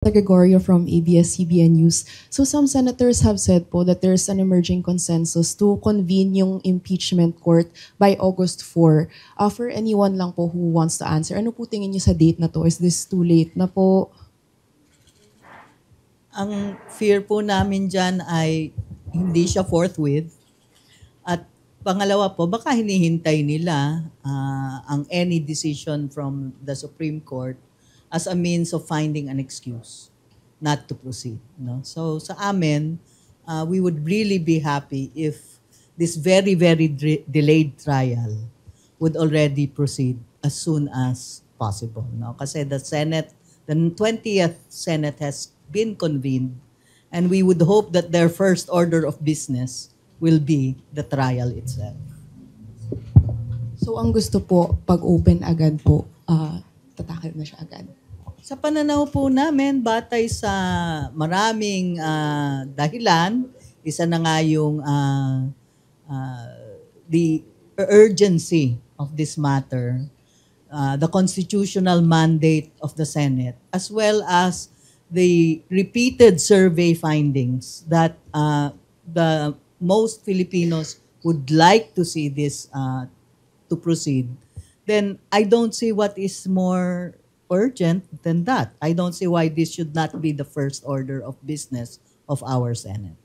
Gregorio from ABS-CBN News. So some senators have said po that there's an emerging consensus to convene yung impeachment court by August 4. For anyone lang po who wants to answer, ano po tingin niyo sa date na to? Is this too late na po? Ang fear po namin dyan ay hindi siya forthwith. At pangalawa po, baka hinihintay nila ang any decision from the Supreme Court as a means of finding an excuse not to proceed. No? So sa amin, we would really be happy if this very, very delayed trial would already proceed as soon as possible. No? Kasi the 20th Senate has been convened, and we would hope that their first order of business will be the trial itself. So ang gusto po, pag open agad po, tatakil na siya agad. Sa pananaw po namin, batay sa maraming dahilan, isa na nga yung the urgency of this matter, the constitutional mandate of the Senate, as well as the repeated survey findings that the most Filipinos would like to see this to proceed, then I don't see what is more urgent than that. I don't see why this should not be the first order of business of our Senate.